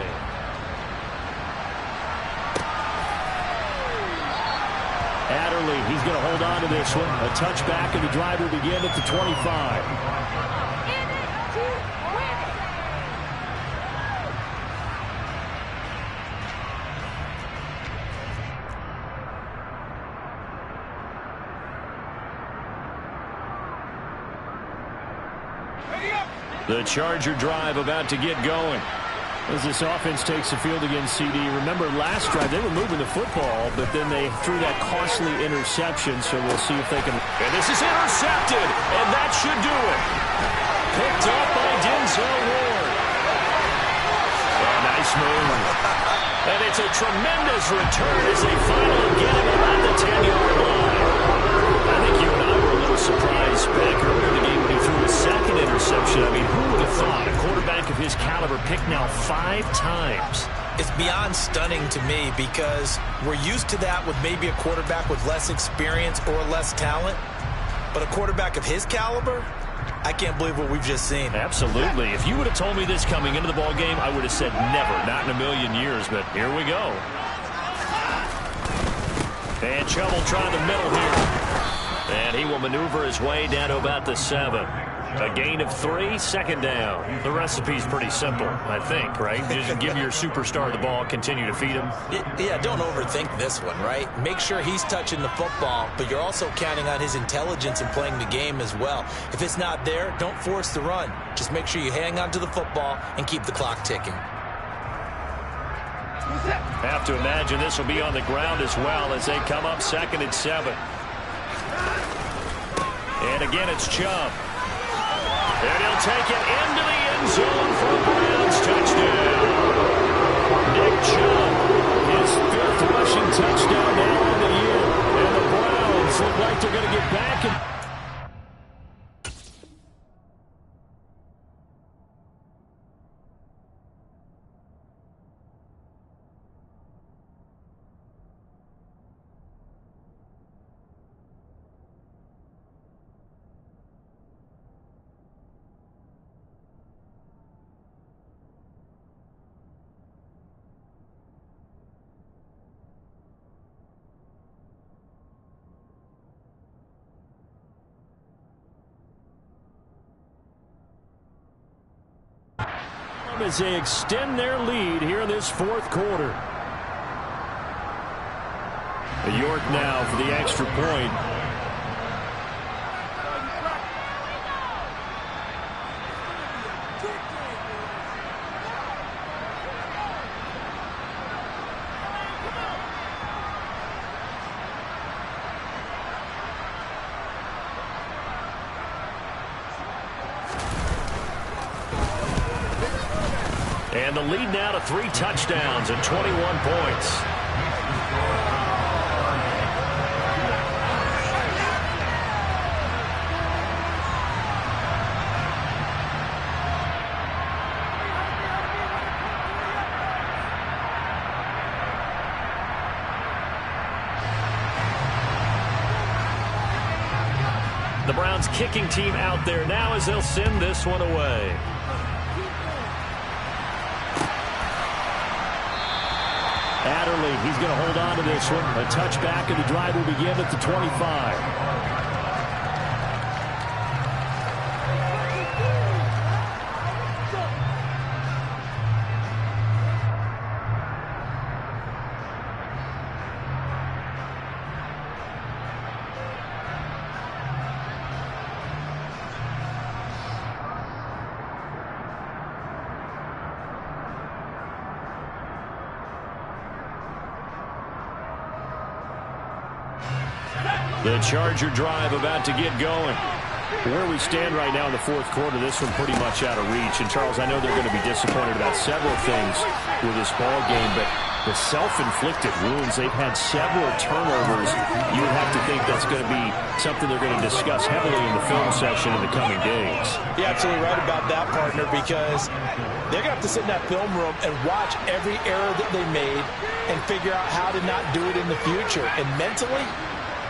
Adderley, he's going to hold on to this one. A touchback, and the drive will begin at the 25. The Charger drive about to get going. As this offense takes the field against CD. Remember, last drive, they were moving the football, but then they threw that costly interception, so we'll see if they can. And this is intercepted, and that should do it. Picked up by Denzel Ward. Oh, nice move. And it's a tremendous return as they finally get him around the 10-yard line. I think you and I were a little surprised back earlier in the game when he threw his second interception. I mean, who would have thought a quarterback of his caliber picked now 5 times? It's beyond stunning to me because we're used to that with maybe a quarterback with less experience or less talent. But a quarterback of his caliber, I can't believe what we've just seen. Absolutely. If you would have told me this coming into the ball game, I would have said never, not in a million years. But here we go. And Chubb will try the middle here. And he will maneuver his way down to about the 7. A gain of 3, second down. The recipe's pretty simple, I think, right? Just give your superstar the ball, continue to feed him. Yeah, don't overthink this one, right? Make sure he's touching the football, but you're also counting on his intelligence in playing the game as well. If it's not there, don't force the run. Just make sure you hang on to the football and keep the clock ticking. Have to imagine this will be on the ground as well as they come up 2nd and 7. And again, it's Chubb. And he'll take it into the end zone for a Browns touchdown. Nick Chubb, his 5th rushing touchdown now on the year. And the Browns look like they're going to get back and as they extend their lead here in this 4th quarter. York now for the extra point. And the lead now to 3 touchdowns and 21 points. The Browns kicking team out there now as they'll send this one away. Adderley, he's going to hold on to this one. A touchback, and the drive will begin at the 25. The Charger drive about to get going. Where we stand right now in the fourth quarter, this one pretty much out of reach. And, Charles, I know they're going to be disappointed about several things with this ball game, but the self-inflicted wounds, they've had several turnovers. You would have to think that's going to be something they're going to discuss heavily in the film session in the coming days. You're absolutely right about that, partner, because they're going to have to sit in that film room and watch every error that they made and figure out how to not do it in the future. And mentally,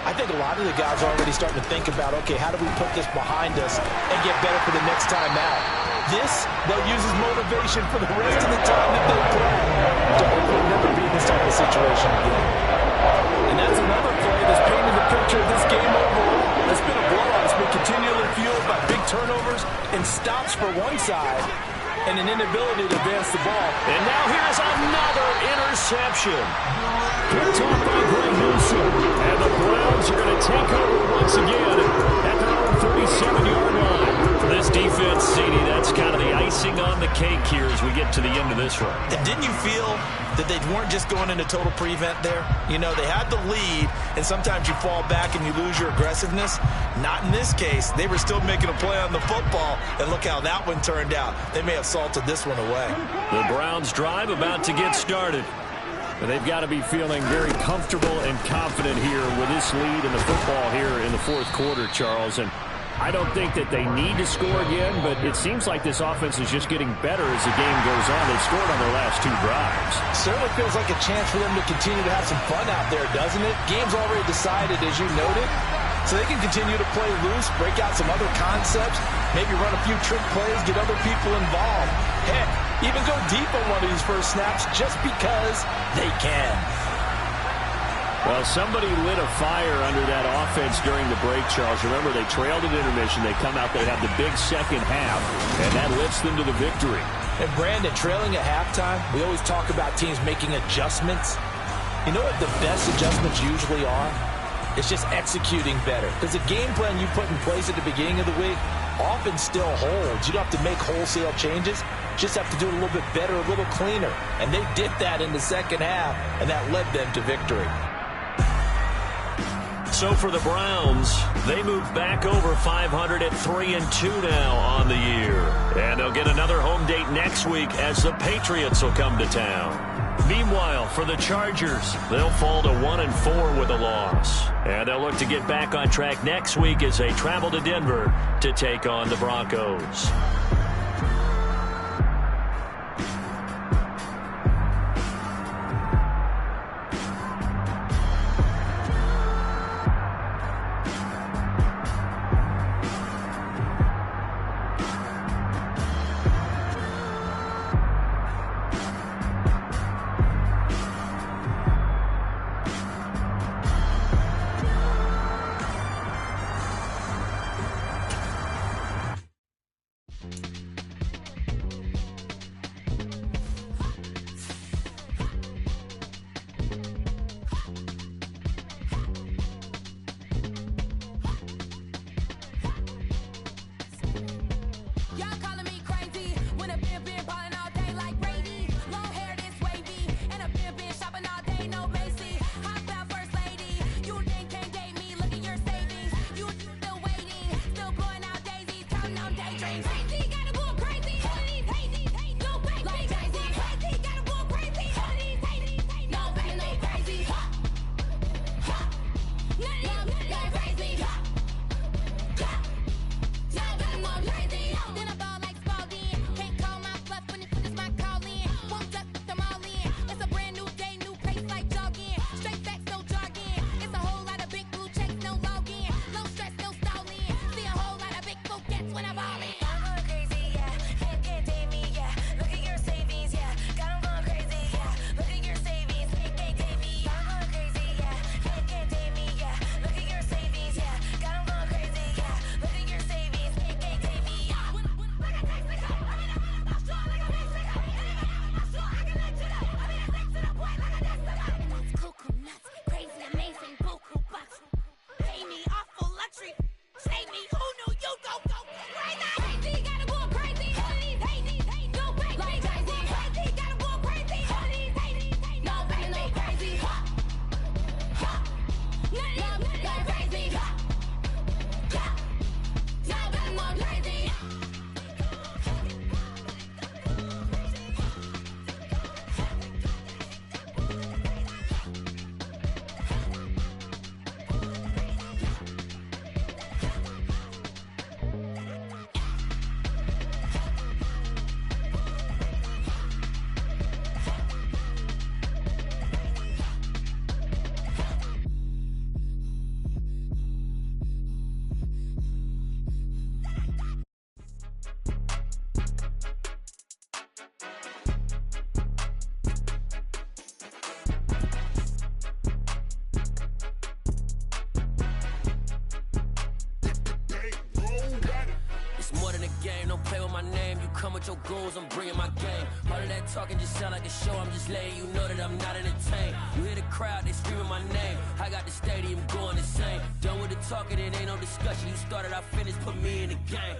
I think a lot of the guys are already starting to think about, okay, how do we put this behind us and get better for the next time out? This, they'll use as motivation for the rest of the time that they play to hopefully never be in this type of situation again. And that's another play that's painted the picture of this game overall. It's been a blowout. It's been continually fueled by big turnovers and stops for one side and an inability to advance the ball. And now here's another interception. Picked off by Greg Newsom. And the Browns are going to take over once again at their own 37-yard line. For this defense, CD, that's kind of the icing on the cake here as we get to the end of this one. And didn't you feel that they weren't just going into total prevent there? You know, they had the lead, and sometimes you fall back and you lose your aggressiveness. Not in this case. They were still making a play on the football, and look how that one turned out. They may have salted this one away. The Browns drive about to get started. And they've got to be feeling very comfortable and confident here with this lead in the football here in the fourth quarter, Charles. And I don't think that they need to score again, but it seems like this offense is just getting better as the game goes on. They've scored on their last 2 drives. Certainly feels like a chance for them to continue to have some fun out there, doesn't it? Game's already decided, as you noted. So they can continue to play loose, break out some other concepts, maybe run a few trick plays, get other people involved. Heck, even go deep on one of these first snaps just because they can. Well, somebody lit a fire under that offense during the break, Charles. Remember, they trailed at intermission. They come out, they have the big second half, and that lifts them to the victory. And, Brandon, trailing at halftime, we always talk about teams making adjustments. You know what the best adjustments usually are? It's just executing better. Because the game plan you put in place at the beginning of the week often still holds. You don't have to make wholesale changes. Just have to do it a little bit better, a little cleaner. And they did that in the second half, and that led them to victory. So for the Browns, they move back over 500 at 3-2 now on the year. And they'll get another home date next week as the Patriots will come to town. Meanwhile, for the Chargers, they'll fall to 1-4 with a loss. And they'll look to get back on track next week as they travel to Denver to take on the Broncos. the game, don't play with my name. You come with your goons, I'm bringing my game. All of that talking just sound like a show, I'm just letting you know that I'm not entertained. You hear the crowd, they screaming my name. I got the stadium going insane. Done with the talking, it ain't no discussion. You started, I finished, put me in the game.